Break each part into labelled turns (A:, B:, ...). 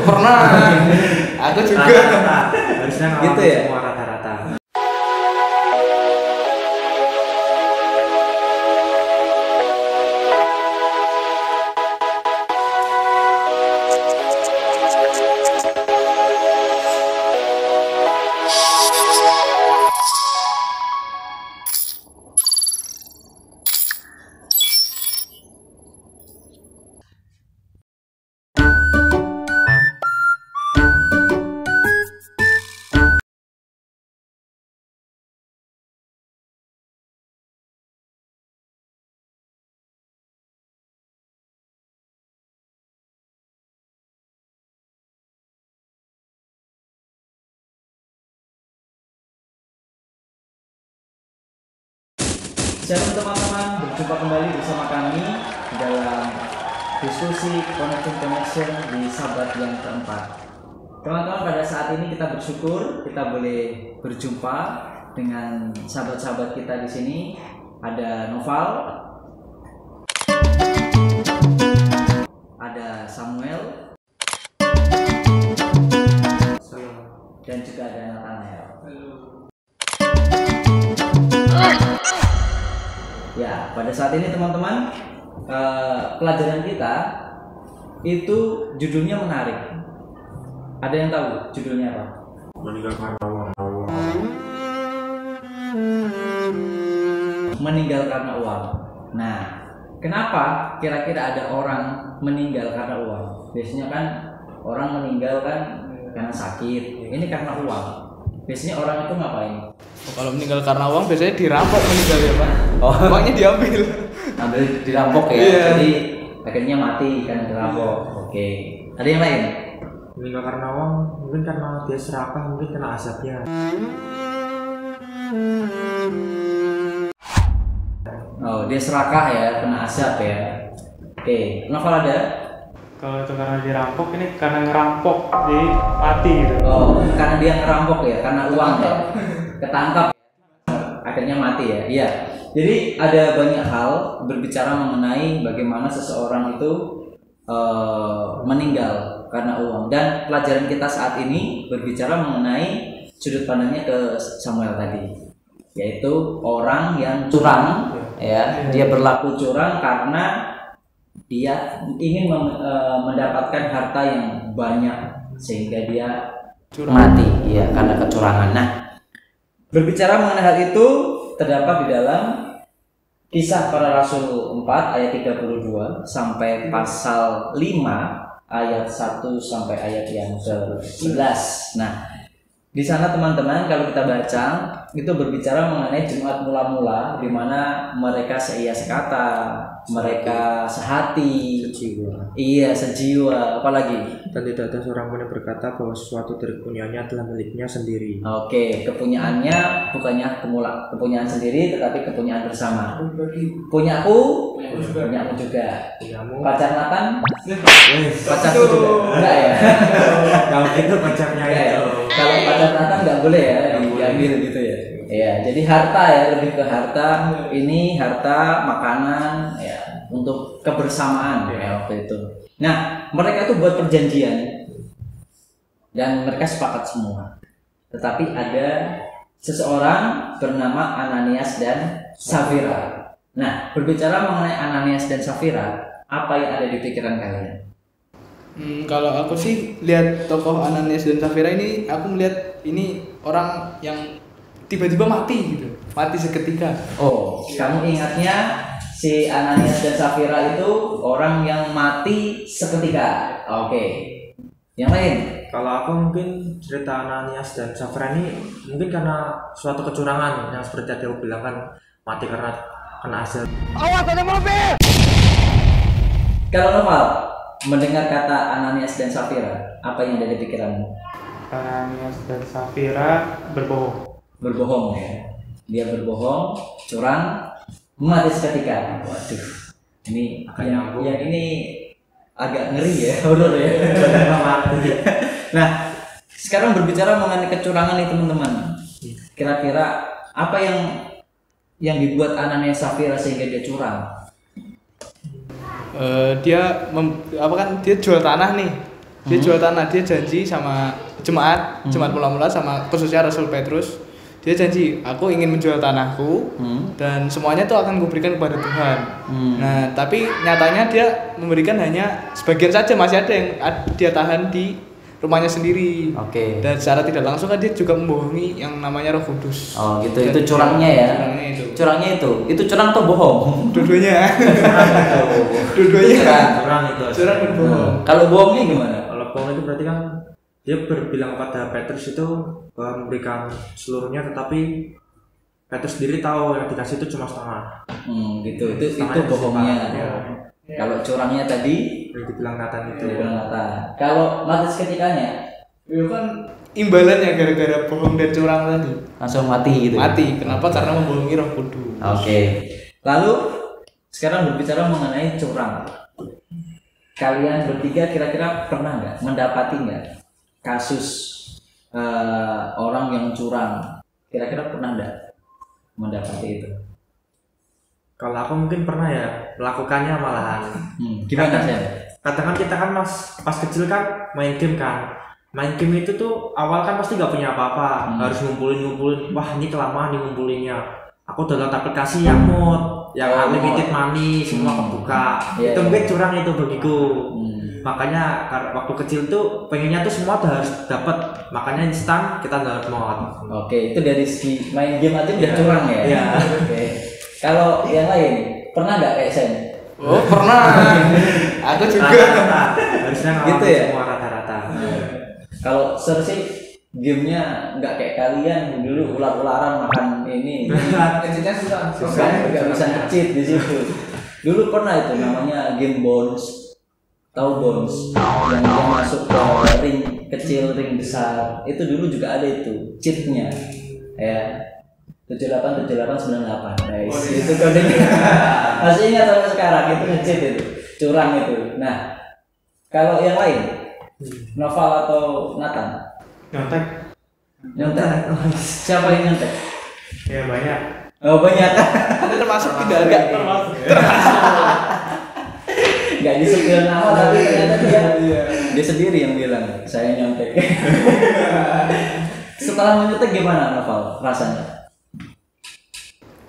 A: Pernah. Aku juga.
B: Rata-rata. Harusnya ngalamin
A: Gitu ya?
B: semua rata-rata.
C: Shalom teman-teman, berjumpa kembali bersama kami dalam diskusi Connection di Sabat yang keempat. Teman-teman, pada saat ini kita bersyukur kita boleh berjumpa dengan sahabat-sahabat kita di sini. Ada Noval, ada Samuel, dan juga ada Nathanael. Ya, pada saat ini teman-teman, pelajaran kita itu judulnya menarik. Ada yang tahu judulnya apa?
B: Meninggalkan Allah.
C: Meninggal karena uang. Nah, kenapa kira-kira ada orang meninggal karena uang? Biasanya kan orang meninggal kan karena sakit. Ini karena uang. Biasanya orang itu ngapain?
A: Kalau meninggal karena uang biasanya dirampok meninggal ya Pak.
C: Oh,
A: Uangnya diambil.
C: ambil dirampok ya.
A: Iya.
C: Jadi akhirnya mati karena dirampok. Oke. Ada yang lain?
B: Meninggal karena uang, mungkin karena dia serakah, mungkin kena azabnya.
C: Oh, dia serakah ya, kena azab ya. Oke, Novel ada?
D: Kalau itu karena dirampok, ini karena ngerampok, jadi mati gitu.
C: Oh, karena dia ngerampok ya, karena uang ya. Ketangkap. Akhirnya mati ya. Iya. Jadi ada banyak hal berbicara mengenai bagaimana seseorang itu meninggal karena uang. Dan pelajaran kita saat ini berbicara mengenai sudut pandangnya ke Samuel tadi, yaitu orang yang curang ya. Dia berlaku curang karena dia ingin mendapatkan harta yang banyak sehingga dia mati ya karena kecurangan. Nah, berbicara mengenai hal itu terdapat di dalam Kisah Para Rasul 4 ayat 32 sampai pasal 5 ayat 1 sampai ayat yang ke-11. Nah, di sana teman-teman kalau kita baca itu berbicara mengenai jemaat mula-mula di mana mereka seia sekata, mereka sehati,
B: Sejiwa.
C: iya sejiwa, apalagi
B: Dan tidak ada seorang pun yang berkata bahwa sesuatu dari kepunyaannya adalah miliknya sendiri.
C: oke, kepunyaannya bukannya kepunyaan sendiri tetapi kepunyaan bersama. Punyaku, punyaku juga.
B: Punyamu.
C: Pacar Nathan,
B: Wes.
C: pacarku juga. Enggak ya?
B: Kalau gitu pacarnya
C: Enggak ya?
B: itu.
C: Kalau pacar Nathan nggak boleh ya
B: Nggak boleh.
C: diambil gitu ya. Iya, jadi harta ya, lebih ke harta. Ini harta, makanan ya untuk kebersamaan ya waktu itu. Nah, mereka tuh buat perjanjian dan mereka sepakat semua. Tetapi ada seseorang bernama Ananias dan Safira. Nah, berbicara mengenai Ananias dan Safira, apa yang ada di pikiran kalian?
A: Kalau aku sih lihat tokoh Ananias dan Safira ini, aku melihat ini orang yang tiba-tiba mati gitu, mati seketika.
C: Oh, kamu ingatnya si Ananias dan Safira itu orang yang mati seketika. Oke. Yang lain?
B: Kalau aku mungkin cerita Ananias dan Safira ini mungkin karena suatu kecurangan yang seperti tadi aku bilang kan, mati karena kena azab.
C: Kalau Noval mendengar kata Ananias dan Safira, apa yang ada di pikiranmu?
D: Ananias dan Safira berbohong.
C: Berbohong ya. Dia berbohong, curang, mati seketika. Waduh. Ini
B: Agak
C: yang,
B: nyambung.
C: yang ini agak ngeri ya, horor ya. Nah, sekarang berbicara mengenai kecurangan nih teman-teman. Kira-kira apa yang dibuat Ananias Safira sehingga dia curang?
A: Dia jual tanah nih, Dia jual tanah, dia janji sama jemaat mula-mula sama khususnya Rasul Petrus. Dia janji, aku ingin menjual tanahku dan semuanya itu akan kuberikan kepada Tuhan. Nah, tapi nyatanya dia memberikan hanya sebagian saja, masih ada yang dia tahan di rumahnya sendiri.
C: Oke.
A: Dan secara tidak langsung kan dia juga membohongi yang namanya Roh Kudus.
C: Oh gitu, itu curangnya ya. Curangnya itu curang atau bohong?
A: Dua-duanya. Dua-duanya.
B: Curang itu.
A: Curang dan bohong.
C: Kalau bohongnya gimana?
B: Kalau bohong itu berarti kan dia berbilang kepada Petrus itu bahwa memberikan seluruhnya, tetapi Petrus sendiri tahu yang dikasih itu cuma setengah.
C: Gitu. Itu bohongnya.
B: Ya.
C: Kalau curangnya tadi
B: Yang dibilang Nathan itu.
C: Kalau mati seketikanya
A: Itu kan imbalannya gara-gara bohong dan curang tadi.
C: langsung mati gitu.
A: Mati. Kenapa? Karena membohongi Roh Kudus.
C: Oke. Lalu sekarang berbicara mengenai curang. Kalian bertiga kira-kira pernah nggak mendapati nggak kasus orang yang curang? Kira-kira pernah nggak mendapati itu?
B: Kalau aku mungkin pernah ya melakukannya malahan.
C: Gimana sih?
B: Katakan kita kan pas kecil kan main game kan. Main game itu tuh awal kan pasti nggak punya apa-apa, harus ngumpulin. Wah ini kelamaan nih ngumpulinnya. Aku download aplikasi yang unlimited money, semua kebuka.
C: Iya,
B: Itu
C: iya.
B: mungkin curang itu bagiku. Makanya waktu kecil tuh pengennya tuh semua udah harus dapat. Makanya instan kita download mod.
C: Oke, itu dari segi main game aja udah curang ya.
B: Iya.
C: Oke. Kalau yang lain pernah nggak kayak Sen?
A: Oh, pernah. Aku juga.
B: Harusnya ngalamin
C: Gitu ya?
B: semua rata-rata.
C: Kalau Sir sih gamenya nggak kayak kalian dulu ular-ularan makan ini.
A: Ngecitnya susah.
C: Nggak bisa nge-cheat di situ. Dulu pernah itu namanya game Bones. Tahu Bones? Yang dia masuk ke ring kecil, ring besar. Itu dulu juga ada itu cheatnya. Ya. 787898. Guys, itu kodenya. Masih ingat sampai sekarang itu nge-cheat itu. Curang itu. Nah, kalau yang lain Noval atau Nathan?
D: Nyontek.
C: Nyontek. Siapa yang nyontek?
D: Ya banyak.
C: Oh banyak.
A: Itu termasuk tidak ada.
D: Termasuk.
C: Gak disebut nama tapi ternyata dia sendiri yang bilang saya nyontek. Setelah menyontek gimana Noval rasanya?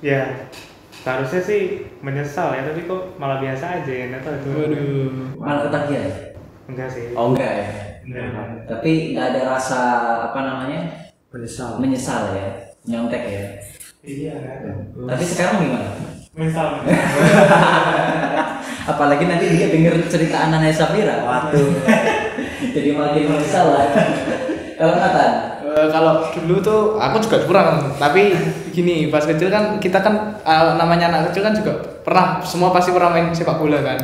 D: Ya seharusnya sih menyesal ya, tapi kok malah biasa aja ya, nggak tahu itu.
A: Waduh.
C: Malah ketagihan?
D: Enggak sih.
C: Oh enggak ya.
D: Enggak.
C: Tapi nggak ada rasa apa namanya
B: Menyesal
C: ya nyontek ya.
D: Iya kan.
C: Tapi sekarang gimana?
D: Menyesal.
C: Apalagi nanti dia denger cerita Anania Safira. Waduh. Jadi makin menyesal lah. Kalau Nathan?
A: Kalau dulu tuh aku juga curang, tapi gini pas kecil kan kita kan namanya anak kecil kan juga semua pasti pernah main sepak bola kan,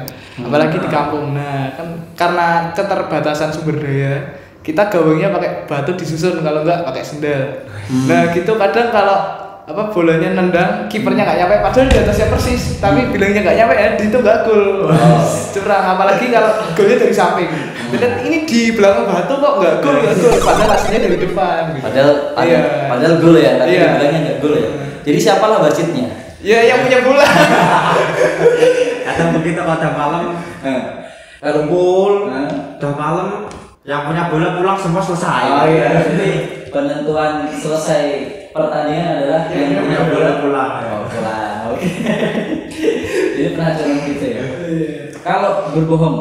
A: apalagi di kampung. Nah kan karena keterbatasan sumber daya kita gawangnya pakai batu disusun, kalau enggak pakai sendal. Nah gitu kadang kalau bolanya nendang kipernya nggak nyampe, padahal di atasnya persis, tapi bilangnya nggak nyampe ya itu nggak gol. Curang, apalagi kalau golnya dari samping. Dan ini di belakang batu kok nggak gol, padahal aslinya dari depan. Gitu.
C: Padahal gol ya, tadi bilangnya nggak gol ya. Jadi siapalah wasitnya?
A: Ya yang punya bola.
B: Kadang begitu kalau udah malam kumpul, udah malam yang punya bola pulang semua selesai.
C: Oh iya. Jadi penentuan selesai pertandingan adalah yang punya bola
B: pulang.
C: Oh, pulang. Oke. Jadi pernah curang gitu ya. Kalau berbohong.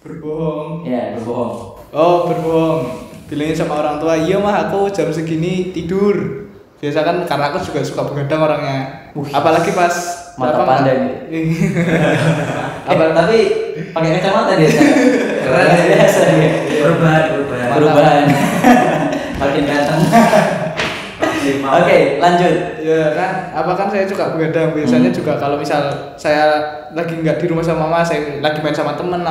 A: Berbohong.
C: Ya, berbohong.
A: Oh, berbohong. Bilangnya sama orang tua, iya mah aku jam segini tidur. Biasa kan karena aku juga suka begadang orangnya. Apalagi pas
C: mata pandai.
A: Tapi
C: pakai kacamata dia sekarang. Keren biasa ya. Perubahan. Makin ganteng. Oke, lanjut.
A: Ya kan, kan saya suka begadang. Biasanya juga kalau misal saya lagi nggak di rumah sama mama, saya lagi main sama temen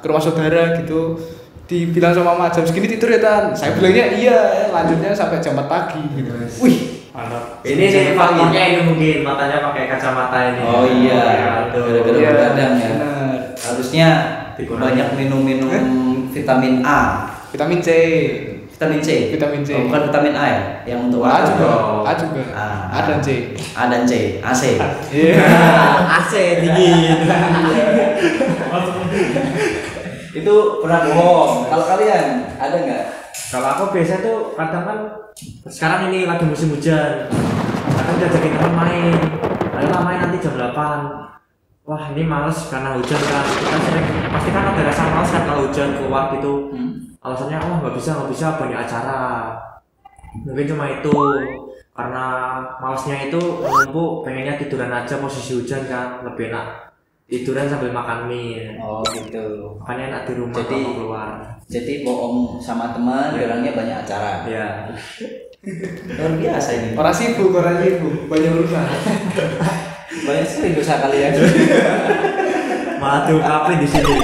A: ke rumah saudara gitu, dibilang sama mama jam segini tidur ya Tan. Saya bilangnya iya, lanjutnya sampai jam 4 pagi gitu. Wih,
D: Mantap.
B: Ini faktornya ini mungkin matanya pakai kacamata ini.
C: Oh iya, gara-gara begadang ya.
A: Benar.
C: Harusnya banyak minum vitamin A.
A: Vitamin C.
C: Vitamin C.
A: Vitamin C.
C: Oh, bukan vitamin A ya? Yang untuk
A: A juga.
C: Oh.
A: A juga. A dan C.
C: A dan C. AC.
A: Iya.
B: AC dingin.
C: Itu pernah bohong. Kalau kalian ada nggak?
B: Kalau aku biasa tuh kadang kan sekarang ini lagi musim hujan. Kadang diajakin teman main. Ayolah main nanti jam 8. Wah ini males karena hujan kan. Kita sering pasti kan ada rasa males kan kalau hujan keluar gitu. Alasannya nggak bisa banyak acara. Mungkin cuma itu karena malesnya itu menumpuk, pengennya tiduran aja posisi hujan kan lebih enak. Tiduran sambil makan mie.
C: Oh gitu.
B: Makanya enak di rumah
C: Jadi-
B: kalau keluar.
C: Jadi bohong sama teman, bilangnya banyak acara.
B: Ya.
C: Luar biasa ini.
A: Orang sibuk, banyak urusan.
C: Banyak sekali dosa kalian.
B: Malah diungkapin di sini.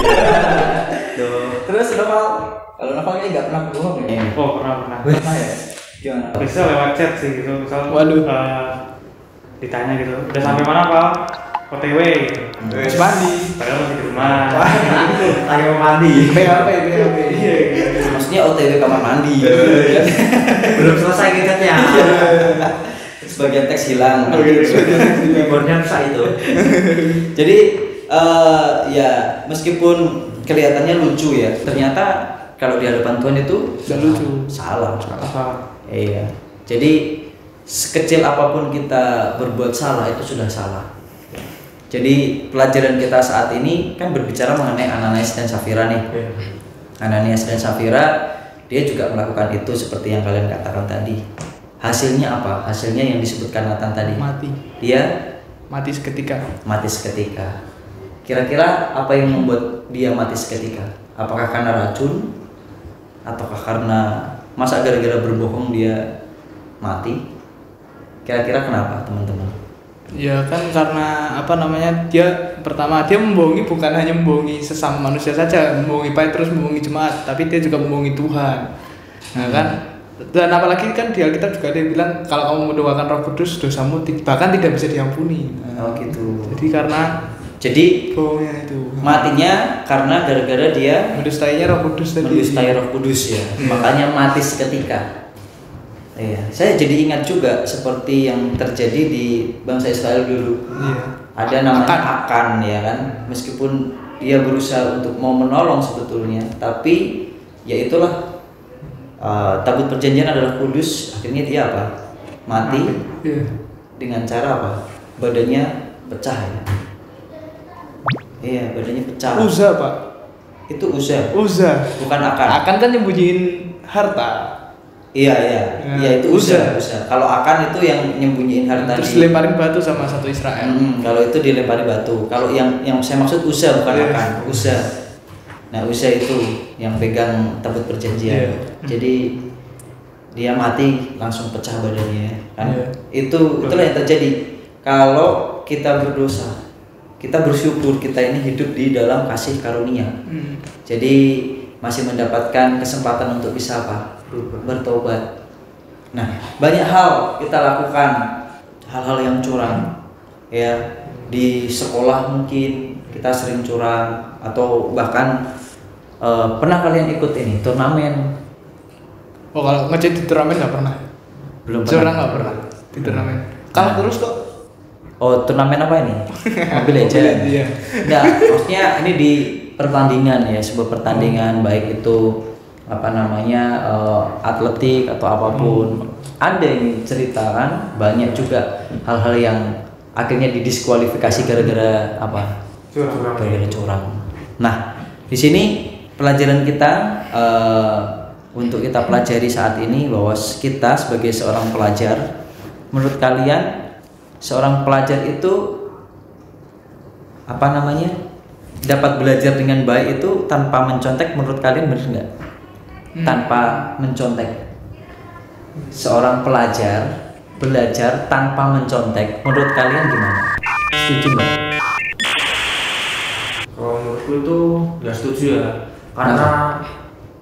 C: Tuh. Terus Noval, kalau Noval kayaknya nggak pernah bohong ya?
D: Oh pernah.
C: Pernah ya? Gimana?
D: Bisa lewat chat sih gitu. Misal
A: Waduh.
D: ditanya gitu. Udah sampai mana Pak? OTW.
A: Wes mandi.
D: Padahal masih di rumah.
B: Lagi mau mandi.
A: BHP.
D: Iya.
C: Maksudnya OTW kamar mandi.
B: Belum selesai ngecatnya.
C: Sebagian teks hilang.
B: Keyboardnya rusak itu.
C: Jadi ya meskipun kelihatannya lucu ya, ternyata kalau di hadapan Tuhan itu
A: Nggak lucu.
C: salah.
D: Apa?
C: Iya. Jadi sekecil apapun kita berbuat salah itu sudah salah. Jadi pelajaran kita saat ini kan berbicara mengenai Ananias dan Safira nih. Ananias dan Safira dia juga melakukan itu seperti yang kalian katakan tadi. Hasilnya apa? Hasilnya yang disebutkan Nathan tadi.
A: Mati.
C: Dia
A: Mati seketika.
C: mati seketika. Kira-kira apa yang membuat dia mati seketika? Apakah karena racun? Ataukah karena masa gara-gara berbohong dia mati? Kira-kira kenapa teman-teman?
A: Ya kan karena dia pertama dia membohongi bukan hanya membohongi sesama manusia saja, membohongi Petrus, membohongi jemaat, tapi dia juga membohongi Tuhan. Nah kan, dan apalagi kan di Alkitab juga dia bilang kalau kamu mendoakan Roh Kudus dosamu bahkan tidak bisa diampuni.
C: Oh gitu.
A: Jadi karena
C: Jadi
A: bohongnya itu
C: matinya karena gara-gara dia
A: mendustainya Roh Kudus tadi.
C: mendustai Roh Kudus ya. Makanya mati seketika. Iya, saya jadi ingat juga seperti yang terjadi di bangsa Israel dulu.
A: Iya.
C: Ada namanya Akan ya kan, meskipun dia berusaha untuk mau menolong sebetulnya, tapi ya itulah tabut perjanjian adalah kudus, akhirnya dia apa? Mati.
A: Iya.
C: Dengan cara apa? Badannya pecah ya. Iya, badannya pecah.
A: Uza Pak.
C: Itu Uza,
A: Uza.
C: bukan Akan.
A: Akan kan nyembunyiin harta.
C: Iya,
A: Ya,
C: itu Uza.
A: Uza.
C: Kalau Akan itu yang nyembunyiin harta
A: Terus
C: di
A: dilemparin batu sama satu Israel.
C: Kalau itu dilempari batu. Kalau yang saya maksud Uza bukan
A: Iya.
C: Akan. Uza. Nah Uza itu yang pegang tabut perjanjian.
A: Iya.
C: Jadi dia mati langsung pecah badannya. Kan?
A: Iya.
C: Itulah yang terjadi. Kalau kita berdosa, kita bersyukur kita ini hidup di dalam kasih karunia. Jadi masih mendapatkan kesempatan untuk bisa apa? Bertobat. Nah, banyak hal kita lakukan, hal-hal yang curang. Ya, di sekolah mungkin kita sering curang atau bahkan pernah kalian ikut ini turnamen?
A: Oh kalau ngechat di turnamen nggak pernah.
C: Belum
A: Curang
C: pernah.
A: nggak pernah di turnamen. Kalah terus kok.
C: Oh, turnamen apa ini? Mobile Legends.
A: Iya.
C: Nah, maksudnya ini di pertandingan ya, sebuah pertandingan baik itu apa namanya atletik atau apapun. Ada ini cerita kan, banyak juga hal-hal yang akhirnya didiskualifikasi gara-gara apa? Gara-gara curang. Nah, di sini pelajaran kita untuk kita pelajari saat ini bahwa kita sebagai seorang pelajar, menurut kalian seorang pelajar itu apa namanya dapat belajar dengan baik itu tanpa mencontek, menurut kalian benar nggak? Tanpa mencontek, seorang pelajar belajar tanpa mencontek, menurut kalian gimana? Setuju nggak?
B: Kalau menurutku itu nggak setuju ya, karena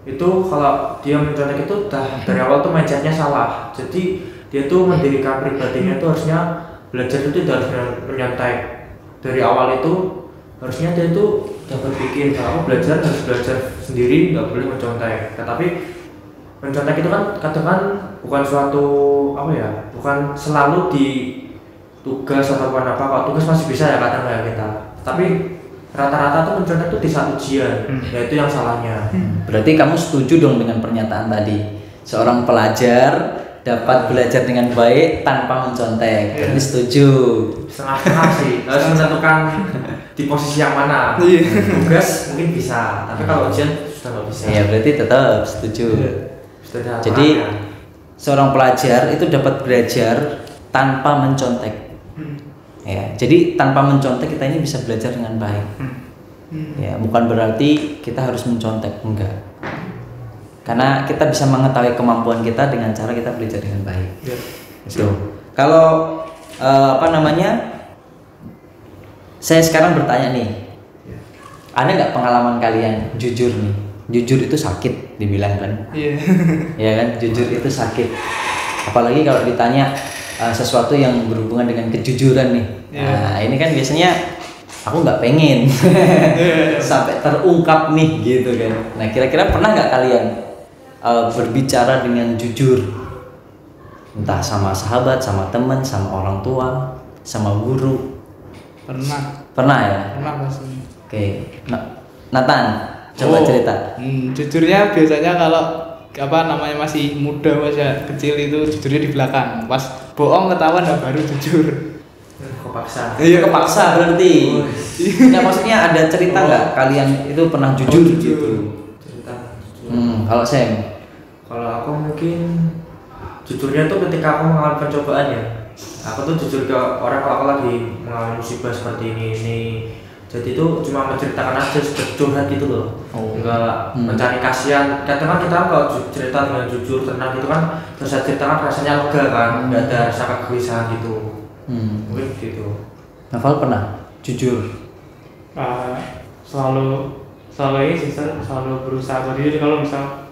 B: itu kalau dia mencontek itu dari awal tuh mindsetnya salah. Jadi dia tuh mendirikan pribadinya itu harusnya belajar itu tidak harus menyontek. Dari awal itu harusnya dia tuh udah berpikir kalau belajar harus belajar sendiri, nggak boleh mencontek. Tetapi mencontek itu kan kadang bukan suatu apa ya, bukan selalu di tugas ataupun apa. Kalau tugas masih bisa ya kadang ya kita, tapi rata-rata tuh mencontek tuh di saat ujian, ya itu yang salahnya.
C: Berarti kamu setuju dong dengan pernyataan tadi, seorang pelajar dapat belajar dengan baik tanpa mencontek. Berarti setuju.
B: Setengah-setengah sih, harus menentukan di posisi yang mana. Tugas mungkin bisa, tapi kalau ujian sudah nggak bisa.
C: Iya, berarti tetap setuju.
B: Sudah ada
C: Jadi
B: aturannya.
C: seorang pelajar itu dapat belajar tanpa mencontek. Ya, jadi tanpa mencontek kita ini bisa belajar dengan baik. Ya, bukan berarti kita harus mencontek, enggak. Karena kita bisa mengetahui kemampuan kita dengan cara kita belajar dengan baik. Itu. Kalau saya sekarang bertanya nih, ada nggak pengalaman kalian jujur nih? Jujur itu sakit, dibilang kan?
A: Iya.
C: Ya kan, jujur itu sakit. Apalagi kalau ditanya sesuatu yang berhubungan dengan kejujuran nih. Nah, ini kan biasanya aku nggak pengen sampai terungkap nih gitu kan. Nah, kira-kira pernah nggak kalian berbicara dengan jujur, entah sama sahabat, sama teman, sama orang tua, sama guru? Pernah ya?
A: Pernah pasti.
C: Oke. Nathan, coba cerita.
A: Jujurnya biasanya kalau masih muda, masih kecil itu jujurnya di belakang. Pas bohong ketahuan baru jujur.
B: Kepaksa.
A: Iya,
C: Kepaksa berarti. Ya, maksudnya ada cerita nggak kalian itu pernah jujur gitu?
B: Cerita.
C: Kalau Sam,
B: Kalau aku mungkin jujurnya tuh ketika aku mengalami pencobaan ya. Aku tuh jujur ke orang kalau aku lagi mengalami musibah seperti ini. Jadi itu cuma menceritakan aja, curhat gitu loh. Enggak mencari kasihan. Kadang kan kita kalau cerita dengan jujur, tenang gitu kan, terus saya ceritakan rasanya lega kan, enggak ada rasa kegelisahan gitu. Mungkin gitu.
C: Novel pernah jujur?
D: Selalu ini sih, selalu berusaha berdiri. Kalau misal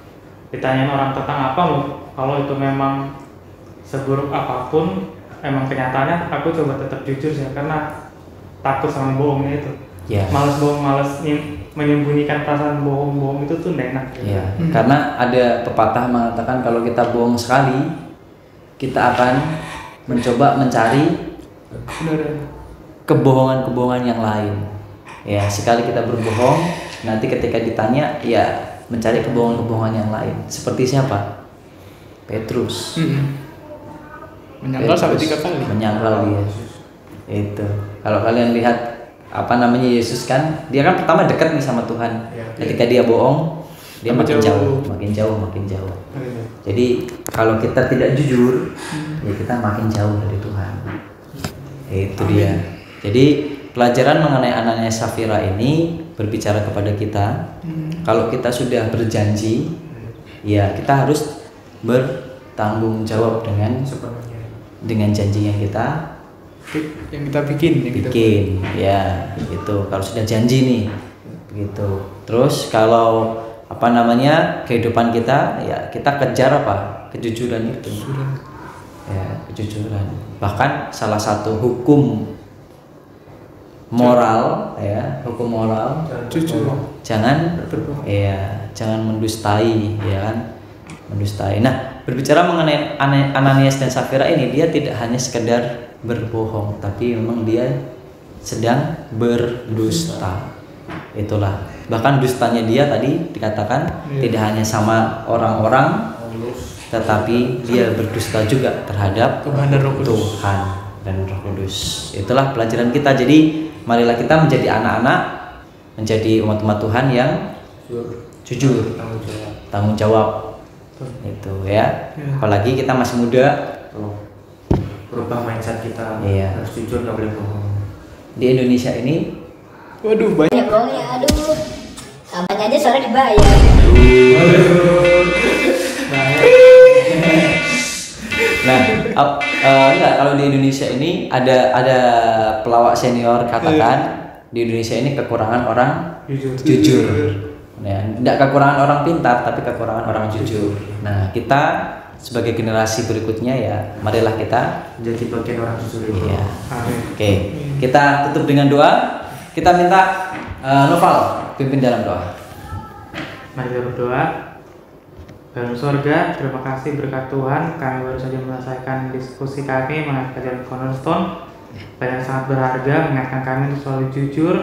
D: ditanyain orang tentang apa loh, kalau itu memang seburuk apapun, emang kenyataannya aku coba tetap jujur sih, karena takut sama bohongnya itu.
C: Ya.
D: Males menyembunyikan perasaan bohong itu tuh nggak enak.
C: Ya, karena ada pepatah mengatakan kalau kita bohong sekali, kita akan mencoba mencari kebohongan-kebohongan yang lain. Ya, sekali kita berbohong, nanti ketika ditanya, ya mencari kebohongan-kebohongan yang lain. Seperti siapa? Petrus.
A: Menyangkal sampai 3 kali.
C: Menyangkal dia. Itu. Kalau kalian lihat Yesus kan, dia kan pertama dekat nih sama Tuhan. Ketika dia bohong, dia makin jauh. Jadi kalau kita tidak jujur, ya kita makin jauh dari Tuhan. Itu dia. Jadi pelajaran mengenai Ananias Safira ini berbicara kepada kita, kalau kita sudah berjanji, ya kita harus bertanggung jawab dengan janji yang kita bikin. Ya, gitu. Kalau sudah janji nih, begitu. Terus kalau kehidupan kita, ya kita kejar kejujuran itu. Ya, kejujuran. Bahkan salah satu hukum moral,
A: jujur.
C: Jangan mendustai, ya kan? Mendustai. Nah, berbicara mengenai Ananias dan Safira ini, dia tidak hanya sekedar berbohong, tapi memang dia sedang berdusta. Itulah. Bahkan dustanya dia tadi dikatakan tidak hanya sama orang-orang, tetapi dia berdusta juga terhadap
A: Tuhan dan Roh Kudus.
C: Tuhan dan Roh Kudus. Itulah pelajaran kita. Jadi marilah kita menjadi anak-anak, menjadi umat-umat Tuhan yang jujur, tanggung jawab. Itu ya. Apalagi kita masih muda,
B: Berubah mindset kita.
C: Iya.
B: Harus jujur, nggak boleh bohong.
C: di Indonesia ini.
A: Waduh, banyak.
E: Ya bohongnya, aduh. Apanya aja sore dibayar.
C: Nah, enggak, kalau di Indonesia ini ada pelawak senior katakan di Indonesia ini kekurangan orang jujur. Ya, enggak kekurangan orang pintar, tapi kekurangan orang jujur. Nah, kita sebagai generasi berikutnya ya, marilah kita
B: Jadi bagian orang jujur itu.
C: iya. Oke, kita tutup dengan doa. Kita minta Noval pimpin dalam doa.
D: Mari kita berdoa. Dalam surga, terima kasih berkat Tuhan, kami baru saja menyelesaikan diskusi kami mengenai pelajaran cornerstone. Pelajaran sangat berharga, mengingatkan kami untuk selalu jujur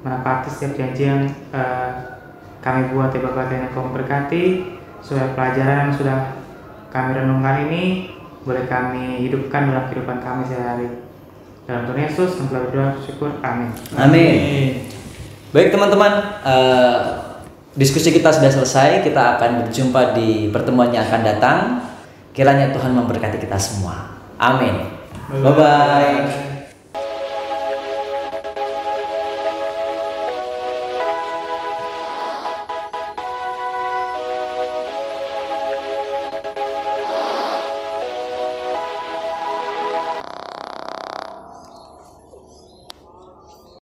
D: menepati setiap janji yang kami buat ya Bapak, dan Engkau memberkati supaya pelajaran yang sudah kami renungkan ini boleh kami hidupkan dalam kehidupan kami sehari-hari. Dalam Tuhan Yesus kami telah berdoa syukur, amin.
C: Amin. Baik teman-teman, diskusi kita sudah selesai. Kita akan berjumpa di pertemuan yang akan datang. Kiranya Tuhan memberkati kita semua. Amin. Bye bye.